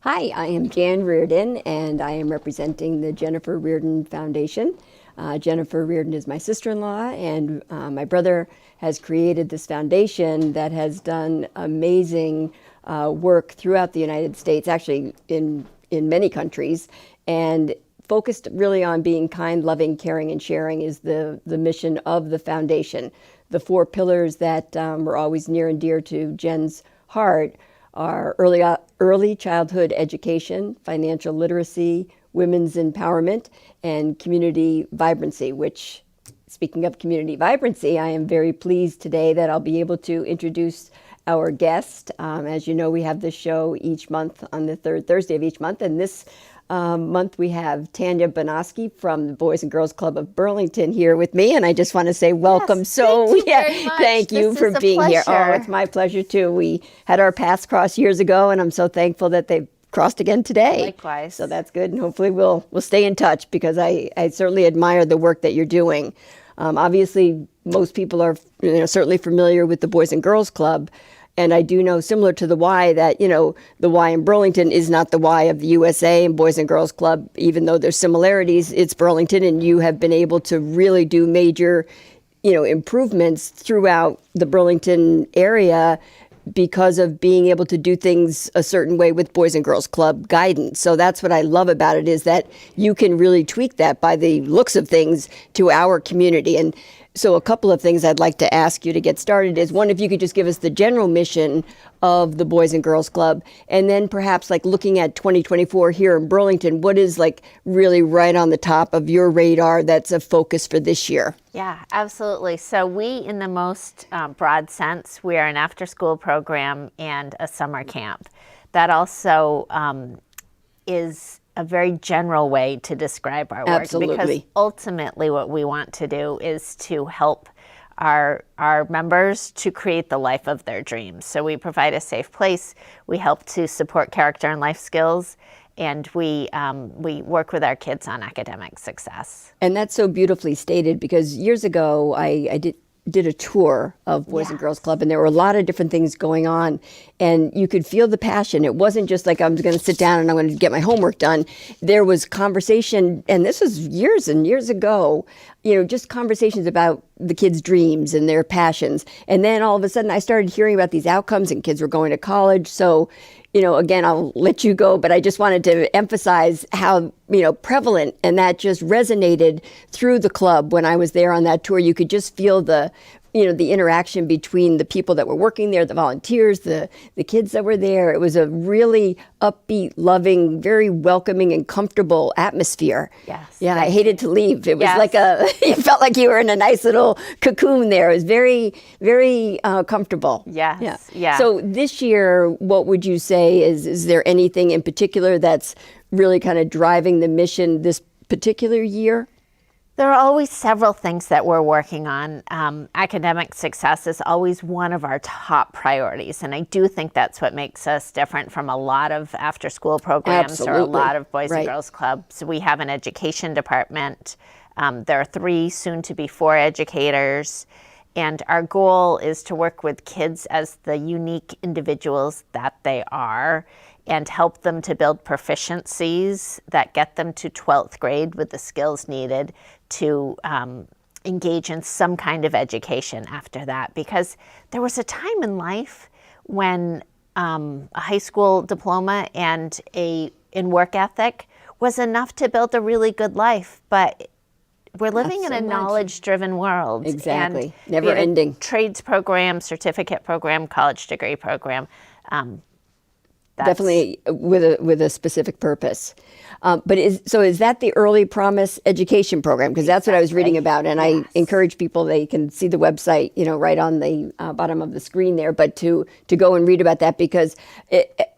Hi, I am Jan Reardon, and I am representing the Jennifer Reardon Foundation. Jennifer Reardon is my sister-in-law, and my brother has created this foundation that has done amazing work throughout the United States, actually in many countries, and focused really on being kind, loving, caring, and sharing is the mission of the foundation. The four pillars that were always near and dear to Jen's heart are early childhood education, financial literacy, women's empowerment, and community vibrancy, which, speaking of community vibrancy, I am very pleased today that I'll be able to introduce our guest. As you know, we have this show each month on the third Thursday of each month, and this month we have Tanya Bonoski from the Boys and Girls Club of Burlington here with me, and I just want to say welcome. Yes, thank you very much. Thank you This for is a being here. Oh, pleasure. it's my pleasure too. We had our paths cross years ago, and I'm so thankful that they've crossed again today. Likewise. So that's good, and hopefully we'll stay in touch because I certainly admire the work that you're doing. Obviously, most people are certainly familiar with the Boys and Girls Club. And I do know, similar to the Y, that, the Y in Burlington is not the Y of the USA and Boys and Girls Club, even though there's similarities. It's Burlington, and you have been able to really do major, improvements throughout the Burlington area because of being able to do things a certain way with Boys and Girls Club guidance. So that's what I love about it, is that you can really tweak that by the looks of things to our community. And so a couple of things I'd like to ask you to get started is, one, if you could just give us the general mission of the Boys and Girls Club, and then perhaps looking at 2024 here in Burlington, what is really right on the top of your radar that's a focus for this year? Yeah, absolutely. So we, in the most broad sense, we are an after-school program and a summer camp. That also is a very general way to describe our work. Absolutely. Because ultimately what we want to do is to help our members to create the life of their dreams. So we provide a safe place, we help to support character and life skills, and we work with our kids on academic success. And that's so beautifully stated, because years ago I did a tour of Boys and Girls Club, and there were a lot of different things going on, and you could feel the passion. It wasn't just I'm going to sit down and I'm going to get my homework done. There was conversation, and this was years and years ago, just conversations about the kids' dreams and their passions. And then all of a sudden I started hearing about these outcomes, and kids were going to college. So, again, I'll let you go, but I just wanted to emphasize how, prevalent, and that just resonated through the club. When I was there on that tour, you could just feel the interaction between the people that were working there, the volunteers, the kids that were there. It was a really upbeat, loving, very welcoming and comfortable atmosphere. Yes. Yeah, I hated to leave. It was Yes. you felt like you were in a nice little cocoon there. It was very, very comfortable. Yes. Yeah. So this year, what would you say is there anything in particular that's really kind of driving the mission this particular year? There are always several things that we're working on. Academic success is always one of our top priorities, and I do think that's what makes us different from a lot of after-school programs. Absolutely. Or a lot of Boys Right. and Girls Clubs. We have an education department. There are 3, soon to be 4 educators, and our goal is to work with kids as the unique individuals that they are, and help them to build proficiencies that get them to 12th grade with the skills needed to engage in some kind of education after that. Because there was a time in life when a high school diploma and in work ethic was enough to build a really good life. But we're living in a knowledge-driven world. Exactly. And Never be it a ending. Trades program, certificate program, college degree program. Definitely with a specific purpose. But is that the Early Promise Education Program? Because that's what I was reading about, and Yes. I encourage people, they can see the website, right on the bottom of the screen there, but to go and read about that, because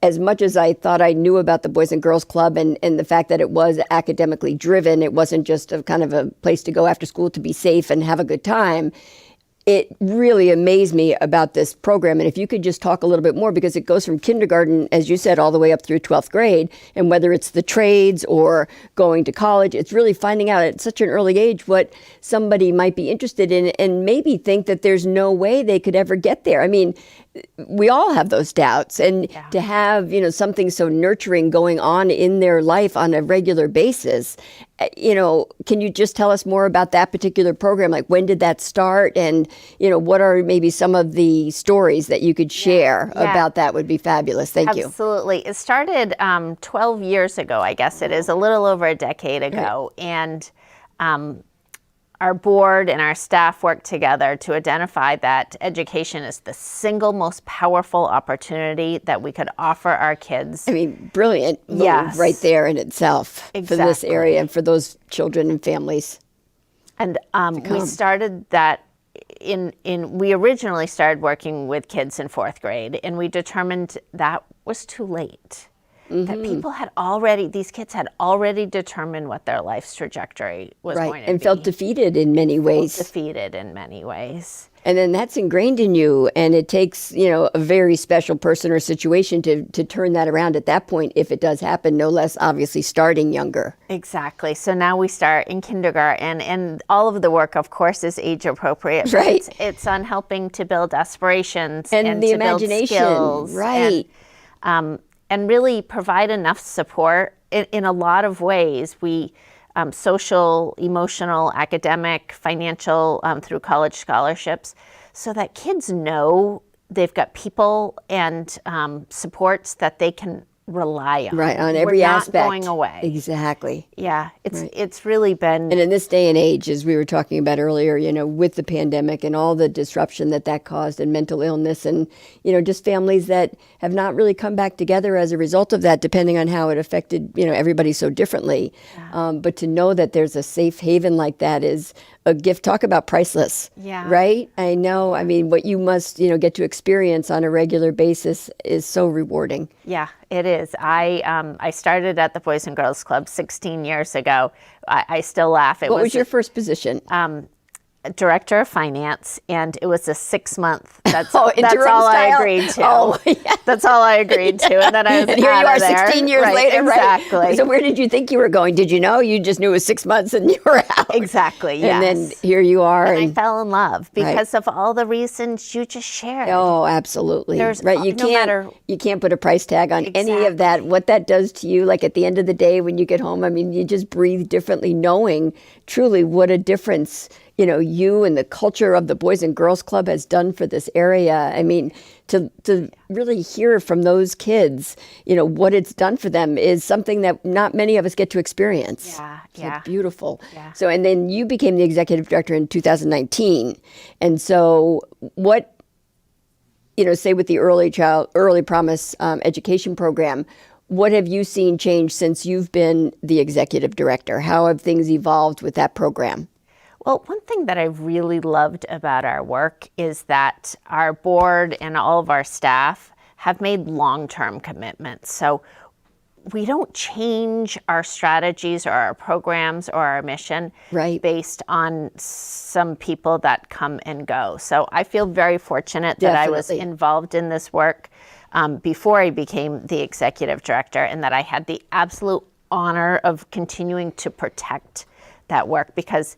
as much as I thought I knew about the Boys and Girls Club and the fact that it was academically driven, it wasn't just a kind of a place to go after school to be safe and have a good time. It really amazed me about this program. And if you could just talk a little bit more, because it goes from kindergarten, as you said, all the way up through 12th grade. And whether it's the trades or going to college, it's really finding out at such an early age what somebody might be interested in, and maybe think that there's no way they could ever get there. I mean, we all have those doubts, and to have, something so nurturing going on in their life on a regular basis, can you just tell us more about that particular program? Like, when did that start, and what are maybe some of the stories that you could share about that? Would be fabulous. Thank you. Absolutely. It started 12 years ago, I guess it is, a little over a decade ago, and our board and our staff worked together to identify that education is the single most powerful opportunity that we could offer our kids. I mean, brilliant move right there in itself for this area and for those children and families. And we started that we originally started working with kids in 4th grade, and we determined that was too late. That these kids had already determined what their life's trajectory was going to be. And felt defeated in many ways. And then that's ingrained in you, and it takes, a very special person or situation to turn that around at that point, if it does happen, no less obviously starting younger. Exactly. So now we start in kindergarten, and all of the work, of course, is age appropriate. Right. It's on helping to build aspirations and the to imagination. Build skills. Right. And really provide enough support in a lot of ways. We social, emotional, academic, financial, through college scholarships, so that kids know they've got people and supports that they can rely on. Right, on every aspect. We're not going away. Exactly. Yeah, it's really been... And in this day and age, as we were talking about earlier, with the pandemic and all the disruption that caused, and mental illness, and, just families that have not really come back together as a result of that, depending on how it affected, everybody so differently. Yeah. But to know that there's a safe haven like that is a gift. Talk about priceless. Yeah. Right? I know. I mean, what you must, get to experience on a regular basis is so rewarding. Yeah, it is. I started at the Boys and Girls Club 16 years ago. I still laugh. What was your first position? Director of finance, and it was a 6-month. That's all I agreed to. Oh, yeah. That's all I agreed to, and then I was and here you are, there. 16 years later, exactly. Right? So where did you think you were going? Did you know? You just knew it was 6 months and you were out. Exactly. Yes. And then here you are, and I fell in love because of all the reasons you just shared. Oh, absolutely. Right. You can't put a price tag on any of that. What that does to you, like at the end of the day when you get home, I mean, you just breathe differently, knowing truly what a difference you and the culture of the Boys and Girls Club has done for this area. I mean, to really hear from those kids, what it's done for them is something that not many of us get to experience. Yeah. Beautiful. Yeah. So, and then you became the executive director in 2019. And so what, say with the Early Promise education program, what have you seen change since you've been the executive director? How have things evolved with that program? Well, one thing that I really loved about our work is that our board and all of our staff have made long-term commitments. So we don't change our strategies or our programs or our mission based on some people that come and go. So I feel very fortunate that I was involved in this work before I became the executive director, and that I had the absolute honor of continuing to protect that work, because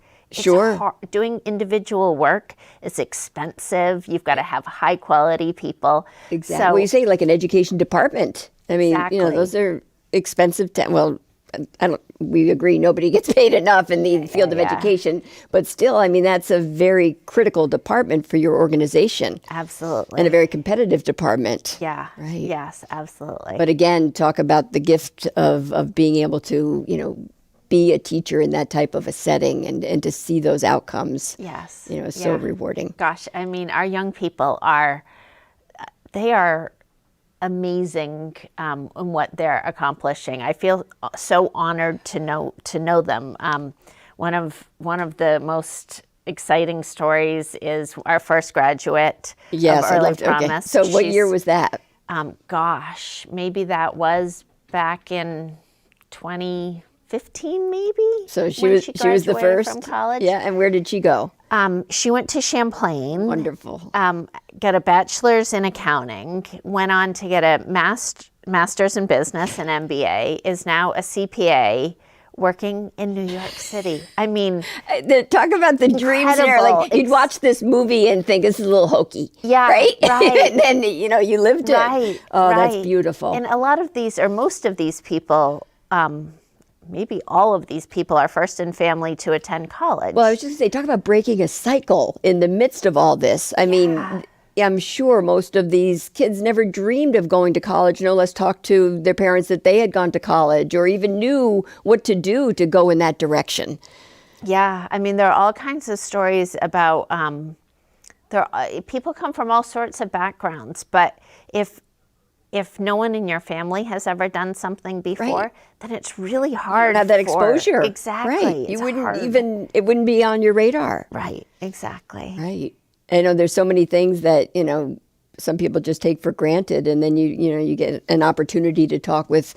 doing individual work is expensive. You've got to have high quality people. Exactly. Well, you say like an education department. I mean, those are expensive. We agree nobody gets paid enough in the field of education, but still, I mean, that's a very critical department for your organization. Absolutely. And a very competitive department. Yeah. Right. Yes, absolutely. But again, talk about the gift of being able to, be a teacher in that type of a setting and to see those outcomes. Yes. So rewarding. Gosh, I mean, our young people are amazing in what they're accomplishing. I feel so honored to know them. One of the most exciting stories is our first graduate of Early Promise. Okay. So what year was that? Gosh, maybe that was back in 2015, maybe. So she was the first from college. Yeah, and where did she go? She went to Champlain. Wonderful. Got a bachelor's in accounting. Went on to get a master's in business, an MBA. Is now a CPA. working in New York City. I mean, Talk about the dreams there. Like you'd watch this movie and think this is a little hokey. Yeah, right. Right. And then you lived it. Right. Oh, right. that's beautiful. And a lot of these, or most of these people, maybe all of these people, are first in family to attend college. Well, I was just going to say, talk about breaking a cycle in the midst of all this. I mean, I'm sure most of these kids never dreamed of going to college, no less talk to their parents that they had gone to college or even knew what to do to go in that direction. Yeah, I mean, there are all kinds of stories about, people come from all sorts of backgrounds, but if no one in your family has ever done something before, then it's really hard. Have that exposure. Exactly. Right. You wouldn't it wouldn't be on your radar. Right, exactly. Right. I know there's so many things that, some people just take for granted, and then you get an opportunity to talk with,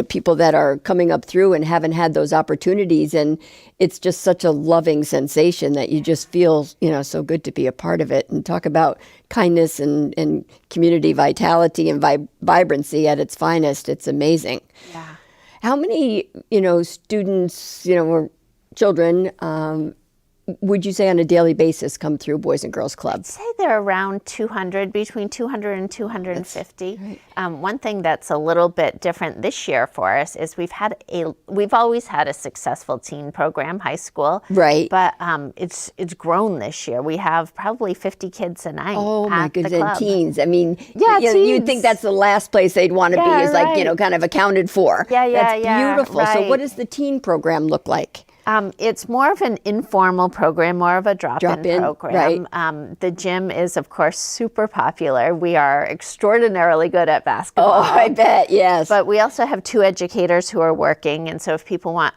people that are coming up through and haven't had those opportunities, and it's just such a loving sensation that you just feel, so good to be a part of it, and talk about kindness and community vitality and vibrancy at its finest. It's amazing. Yeah. How many, students, or children, would you say on a daily basis come through Boys and Girls Club? I'd say they're around 200, between 200 and 250. One thing that's a little bit different this year for us is we've always had a successful teen program, high school. Right. But it's grown this year. We have probably 50 kids a night. Oh my at the goodness, club. and teens. I mean, teens. You'd think that's the last place they'd want to be is like, kind of accounted for. Yeah, That's beautiful. right. So what does the teen program look like? It's more of an informal program, more of a drop-in program. Right. The gym is, of course, super popular. We are extraordinarily good at basketball. Oh, I bet, yes. But we also have 2 educators who are working, and so if people want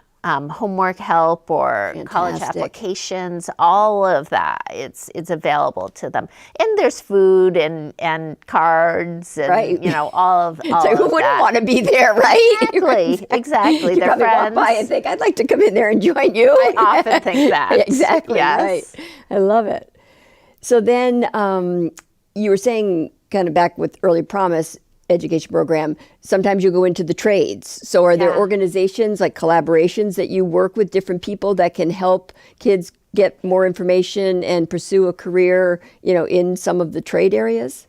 homework help or college applications, all of that, it's available to them. And there's food and cards and all of so who wouldn't want to be there, right? Exactly. You They're probably friends. walk by and think, I'd like to come in there and join you. I often think that. Exactly. Yes. Right. I love it. So then you were saying, kind of back with Early Promise education program, sometimes you go into the trades. So are there organizations like collaborations that you work with different people that can help kids get more information and pursue a career, in some of the trade areas?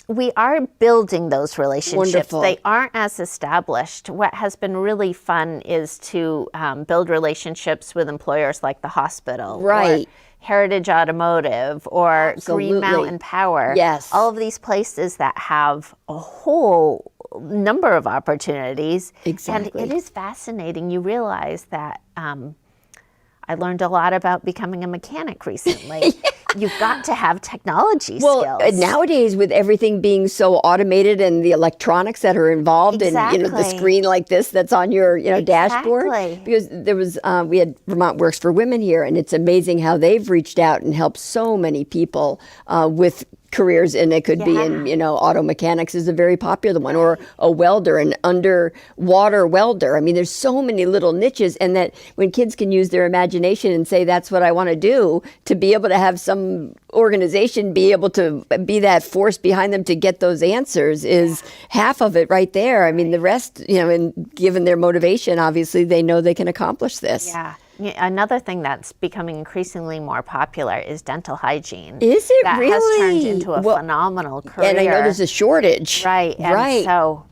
We are building those relationships. Wonderful. They aren't as established. What has been really fun is to build relationships with employers like the hospital. Right. Or Heritage Automotive or Green Mountain Power. Yes. All of these places that have a whole number of opportunities. Exactly. And it is fascinating. You realize that I learned a lot about becoming a mechanic recently. You've got to have technology skills. Nowadays with everything being so automated and the electronics that are involved and the screen like this that's on your dashboard. Because there was we had Vermont Works for Women here, and it's amazing how they've reached out and helped so many people with careers, and it could be in, auto mechanics is a very popular one, or a welder, an underwater welder. I mean, there's so many little niches, and that when kids can use their imagination and say, that's what I want to do, to be able to have some organization be able to be that force behind them to get those answers is half of it right there. I mean, the rest, and given their motivation, obviously they know they can accomplish this. Yeah. Another thing that's becoming increasingly more popular is dental hygiene. Is it that really? That has turned into a phenomenal career. And I know there's a shortage. Right. And so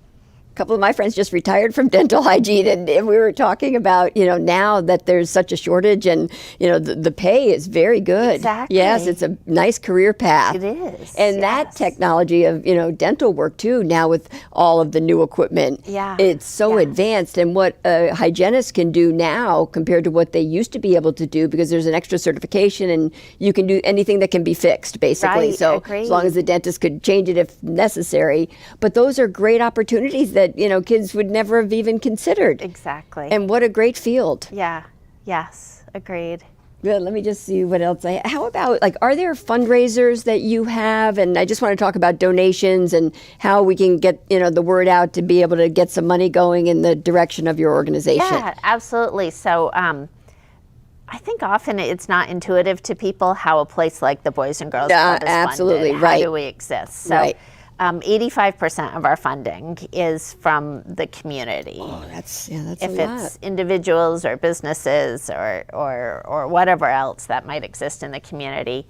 a couple of my friends just retired from dental hygiene, and we were talking about, now that there's such a shortage, and, the pay is very good. Exactly. Yes, it's a nice career path. It is. And that technology of, dental work too, now with all of the new equipment, it's so advanced. And what a hygienist can do now compared to what they used to be able to do, because there's an extra certification and you can do anything that can be fixed, basically. Right, so agreed. As long as the dentist could change it if necessary. But those are great opportunities that, kids would never have even considered. Exactly. And what a great field. Yeah. Yes. Agreed. Good. Let me just see what else how about, are there fundraisers that you have? And I just want to talk about donations and how we can get, the word out to be able to get some money going in the direction of your organization. Yeah, absolutely. So, I think often it's not intuitive to people how a place like the Boys and Girls Club is absolutely funded. right. How do we exist? So, 85% of our funding is from the community. Oh, that's a lot. If it's individuals or businesses or whatever else that might exist in the community,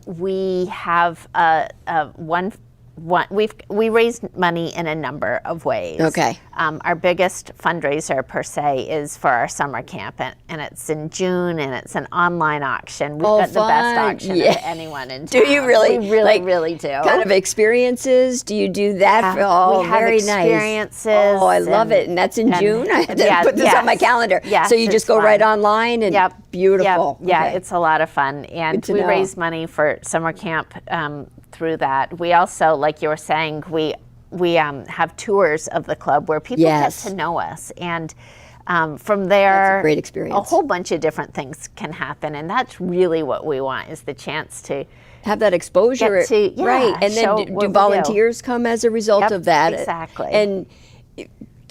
we have we raise money in a number of ways. Okay. Our biggest fundraiser per se is for our summer camp, and it's in June, and it's an online auction. We've got the best auction of anyone in town. Do you really? We really, really do. Kind of experiences? Do you do that? We have very experiences. Nice. Oh, I love it. And that's in June? I have to put this on my calendar. Yes, so you just go right online and beautiful. Yep. Yeah, it's a lot of fun. And we raise money for summer camp through that. We also, like you were saying, we have tours of the club where people get to know us, and from there, that's a great experience. A whole bunch of different things can happen, and that's really what we want, is the chance to have that exposure, right? And then do volunteers come as a result of that? Exactly. And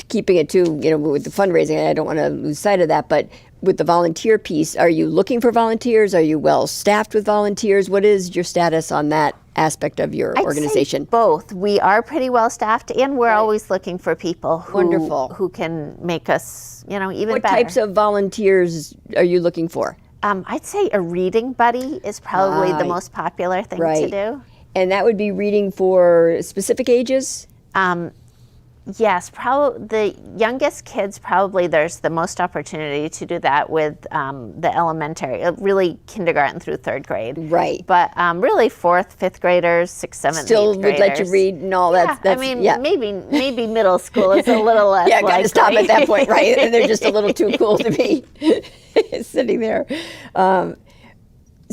keeping it to, with the fundraising, I don't want to lose sight of that, but with the volunteer piece, are you looking for volunteers? Are you well staffed with volunteers? What is your status on that aspect of your organization? Say both. We are pretty well staffed, and we're always looking for people who can make us, even better. What types of volunteers are you looking for? I'd say a reading buddy is probably the most popular thing to do. And that would be reading for specific ages? Yes, probably the youngest kids, probably there's the most opportunity to do that with the elementary, really kindergarten through third grade. Right. But really fourth, fifth graders, sixth, seventh, still eighth graders. Would let you read and all that. Maybe middle school is a little less got likely. to stop at that point, right? And they're just a little too cool to be sitting there.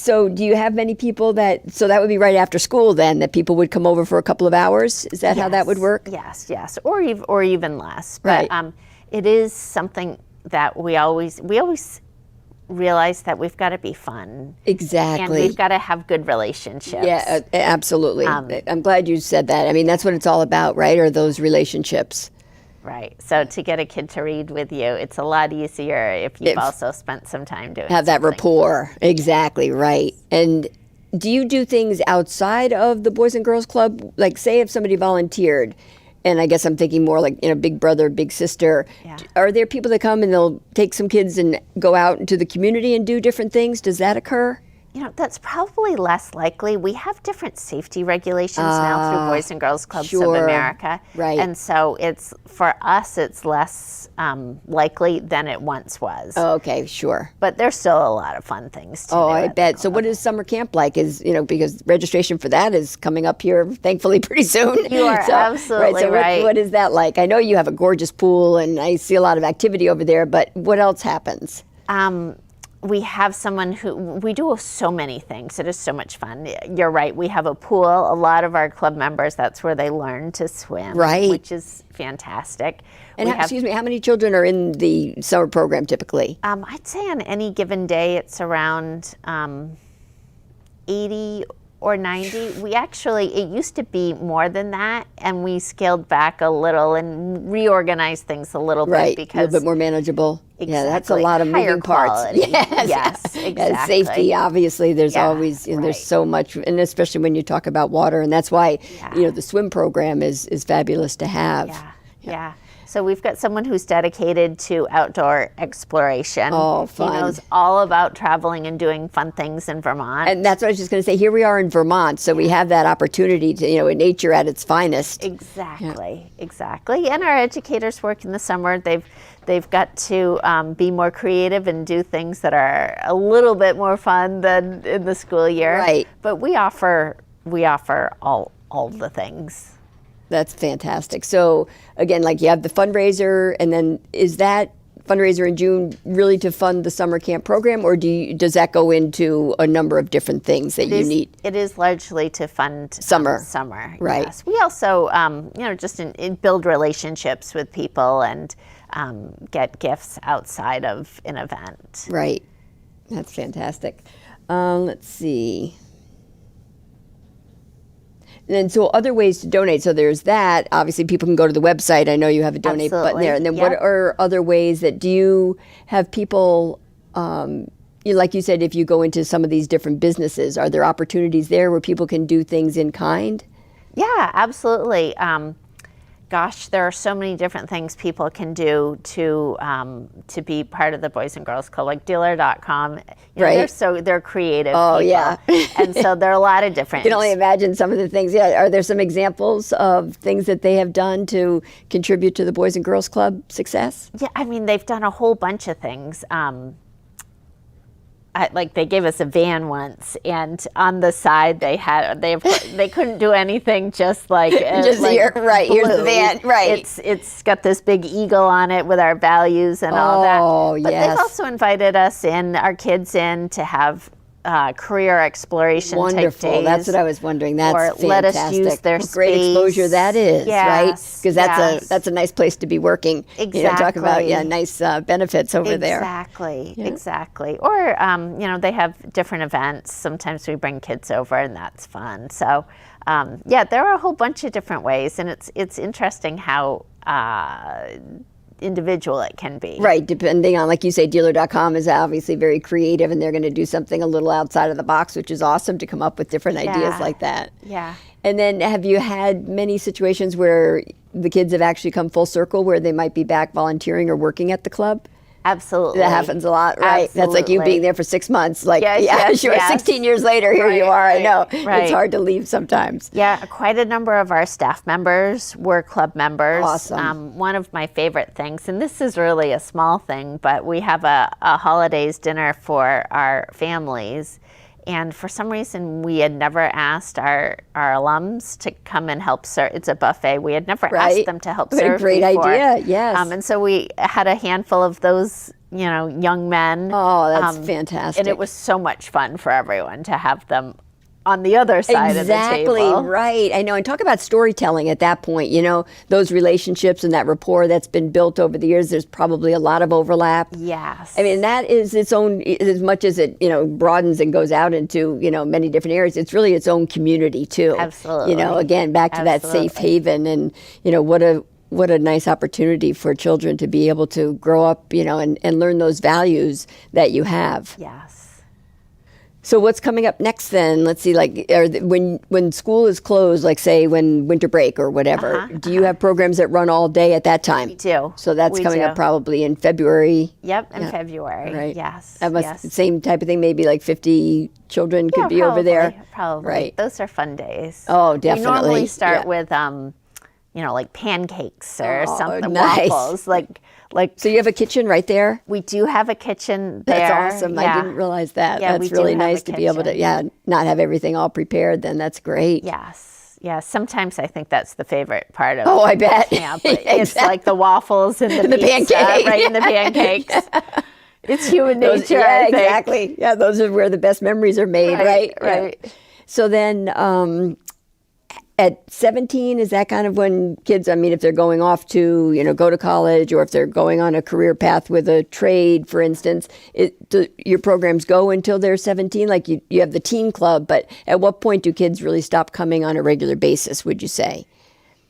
So do you have many people so that would be right after school then, that people would come over for a couple of hours? Is that how that would work? Yes, or even less. But it is something that we always realize that we've got to be fun. Exactly. And we've got to have good relationships. Yeah, absolutely. I'm glad you said that. I mean, that's what it's all about, right? Are those relationships. Right. So to get a kid to read with you, it's a lot easier if you've also spent some time doing have that rapport. Exactly, right. And do you do things outside of the Boys and Girls Club? Like, say if somebody volunteered, and I guess I'm thinking more like, big brother, big sister. Yeah. Are there people that come and they'll take some kids and go out into the community and do different things? Does that occur? That's probably less likely. We have different safety regulations now through Boys and Girls Clubs of America. Right. And so for us, it's less likely than it once was. Oh, okay, sure. But there's still a lot of fun things to do. Oh, I bet. So what is summer camp like? Because registration for that is coming up here, thankfully, pretty soon. You are absolutely right. So what is that like? I know you have a gorgeous pool, and I see a lot of activity over there, but what else happens? We have someone we do so many things. It is so much fun. You're right. We have a pool. A lot of our club members, that's where they learn to swim, which is fantastic. And how many children are in the summer program typically? I'd say on any given day, it's around 80 or 90. It used to be more than that, and we scaled back a little and reorganized things a little bit because a little bit more manageable. Exactly. Yeah, that's a lot of moving parts. Yes, exactly. And safety, obviously, there's always there's so much, and especially when you talk about water, and that's why the swim program is fabulous to have. Yeah. So we've got someone who's dedicated to outdoor exploration. Oh, fun. He knows all about traveling and doing fun things in Vermont. And that's what I was just going to say. Here we are in Vermont, so we have that opportunity to, nature at its finest. Exactly. And our educators work in the summer. They've got to be more creative and do things that are a little bit more fun than in the school year. Right. But we offer all the things. That's fantastic. So again, like you have the fundraiser, and then is that fundraiser in June really to fund the summer camp program, or does that go into a number of different things that you need? It is largely to fund summer. Right. Yes. We also, just build relationships with people and get gifts outside of an event. Right. That's fantastic. Let's see. And then, so other ways to donate. So there's that. Obviously, people can go to the website. I know you have a donate button there. And then what are other ways do you have people, like you said, if you go into some of these different businesses, are there opportunities there where people can do things in kind? Yeah, absolutely. Gosh, there are so many different things people can do to be part of the Boys and Girls Club, like dealer.com. Right. They're creative Oh, people. yeah. And so there are a lot of different. You can only imagine some of the things. Yeah, are there some examples of things that they have done to contribute to the Boys and Girls Club success? Yeah, I mean, they've done a whole bunch of things. Like they gave us a van once, and on the side they couldn't do anything just like Just like here, right? Here's the blue. van, right? It's got this big eagle on it with our values and all that. Oh, But yes. they've also invited us in, our kids in, to have career exploration type Wonderful. days. That's what I was wondering. That's or fantastic. let us use their What great space. exposure that is, right? Yes, Because yes. that's a nice place to be working. You know, talk about Exactly. nice benefits over there. Exactly. Or, they have different events. Sometimes we bring kids over, and that's fun. So, there are a whole bunch of different ways, and it's interesting how individual it can be. Right, depending on, like you say, dealer.com is obviously very creative, and they're going to do something a little outside of the box, which is awesome to come up with different ideas Yeah. like that. Yeah. And then have you had many situations where the kids have actually come full circle where they might be back volunteering or working at the club? Absolutely. That happens a lot, right? That's like you being there for 6 months. Like, Yes, sure, yes. 16 years later, here you are. I know. right. It's hard to leave sometimes. Yeah, quite a number of our staff members were club members. Awesome. One of my favorite things, and this is really a small thing, but we have a holidays dinner for our families. And for some reason, we had never asked our alums to come and help serve. It's a buffet. We had never asked them to help What serve a great before. idea, yes. And so we had a handful of those, young men. Oh, that's fantastic. And it was so much fun for everyone to have them on the other side of the table. Exactly, right. I know. And talk about storytelling at that point, those relationships and that rapport that's been built over the years. There's probably a lot of overlap. Yes. I mean, that is its own, as much as it, broadens and goes out into, many different areas, it's really its own community too. Absolutely. Again, back to that safe haven and, what a nice opportunity for children to be able to grow up, and learn those values that you have. Yes. So what's coming up next then? Let's see, when school is closed, like say when winter break or whatever, do you have programs that run all day at that time? We do. So that's coming up probably in February. Yep, in February. Right. Yes. That must, yes. Same type of thing, maybe like 50 children could be over there. Probably. Right. Those are fun days. Oh, definitely. We normally start Yeah. with, like pancakes or Oh, something, nice. waffles. So you have a kitchen right there? We do have a kitchen there. That's awesome. Yeah. I didn't realize that. Yeah, That's we do really have nice a to be able to, kitchen. not have everything all prepared then. That's great. Yes. Yeah, sometimes I think that's the favorite part of Oh, I bet. camp. It's like the waffles and the pizza, pancake. right? And the pancakes. It's human nature, Yeah, I think. exactly. Yeah, those are where the best memories are made, right? Right. Yeah. So then at 17, is that kind of when kids, if they're going off to, go to college or if they're going on a career path with a trade, for instance, do your programs go until they're 17? Like you have the teen club, but at what point do kids really stop coming on a regular basis, would you say?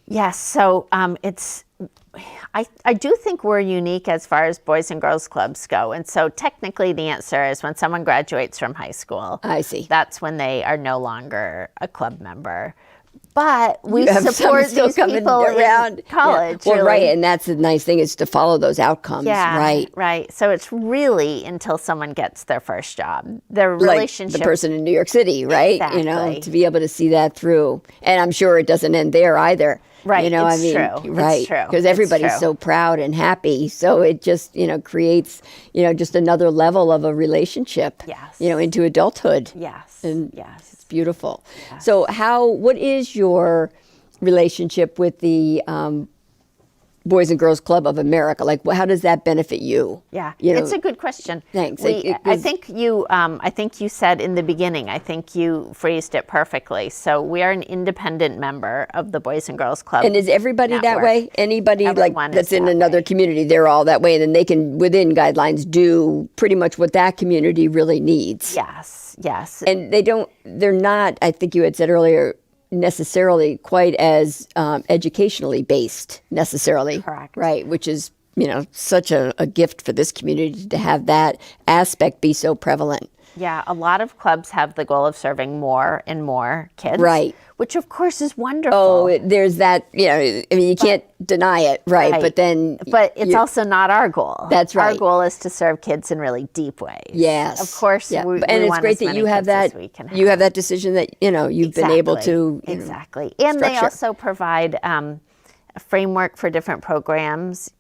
Yes. So I do think we're unique as far as Boys and Girls Clubs go. And so technically the answer is when someone graduates from high school. I see. That's when they are no longer a club member. But we You have some support still these coming people around in college. Yeah. Well, really. right, and that's the nice thing is to follow those outcomes, Yeah, right? right. So it's really until someone gets their first job. Their Like relationship. the person in New York City, right? Exactly. To be able to see that through. And I'm sure it doesn't end there either. Right, It's true. Right. It's true. Because It's everybody's true. so proud and happy. So it just, creates, just another level of a relationship, Yes. into adulthood. Yes. And yes. It's beautiful. So what is your relationship with the Boys and Girls Club of America? Like, how does that benefit you? Yeah, You know, it's a good question. Thanks. I think you said in the beginning. I think you phrased it perfectly. So we are an independent member of the Boys and Girls Club. And is everybody that network. way? Anybody Everyone that's is in that another way. community, they're all that way, and then they can, within guidelines, do pretty much what that community really needs. Yes, yes. And they're not, I think you had said earlier, necessarily quite as educationally based necessarily. Correct. Right, which is such a gift for this community to have that aspect be so prevalent. Yeah, a lot of clubs have the goal of serving more and more kids. Right. Which of course is wonderful. Oh, there's that, you can't deny it, right? But then... But it's also not our goal. That's right. Our goal is to serve kids in really deep ways. Yes. Of course, yeah. we And it's want great as that many you have kids as that, we can you have that decision that, you've been able to... Exactly. And they structure. also provide a framework for different programs.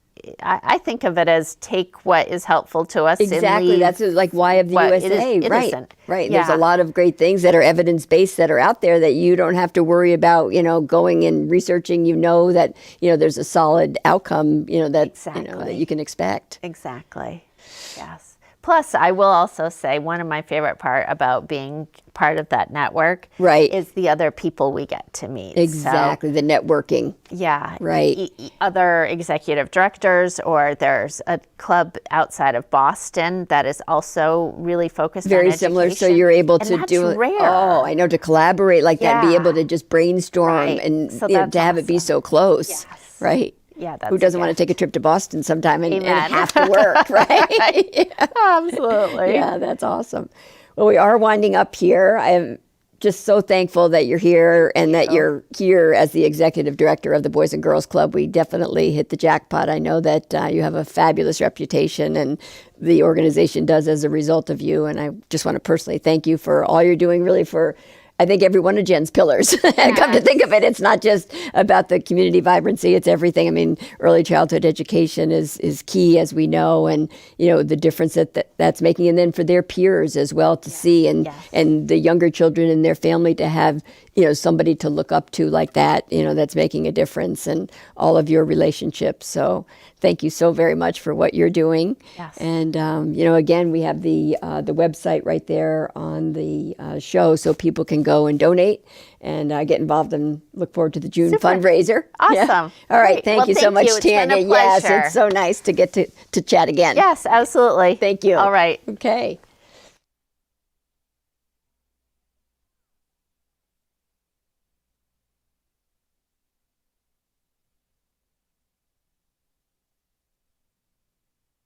I think of it as take what is helpful to us. Exactly. And That's like why of the USA. It right. isn't. Right. Yeah. There's a lot of great things that are evidence-based that are out there that you don't have to worry about, going and researching. That, there's a solid outcome, that, that you can expect. Exactly. Yes. Plus, I will also say one of my favorite part about being part of that network is the other people we get to meet. Exactly. The networking. Yeah. Right. Other executive directors, or there's a club outside of Boston that is also really focused on education. Very similar. So you're able to do rare. Oh, I know, to collaborate like that, be able to just brainstorm and to have it be so close. Yes. Right. Yeah, that's who doesn't want to take a trip to Boston sometime and Amen. have to work, right? Yeah. Absolutely. Yeah, that's awesome. Well, we are winding up here. I'm just so thankful that you're here and that you're here as the executive director of the Boys and Girls Club. We definitely hit the jackpot. I know that you have a fabulous reputation, and the organization does as a result of you. And I just want to personally thank you for all you're doing, really, for I think every one of Jen's pillars. Come to think of it, it's not just about the community vibrancy, it's everything. I mean, early childhood education is key, as we know, and the difference that's making, and then for their peers as well to see, and the younger children in their family to have somebody to look up to like that, that's making a difference, and all of your relationships. So thank you so very much for what you're doing. Yes. And again, we have the website right there on the show, so people can go and donate and get involved, and look forward to the June fundraiser. Awesome. Yeah. All right. Great. Thank you so much, It's been Tanya. a pleasure. Yes, it's so nice to get to chat again. Yes, absolutely. Thank you. All right. Okay.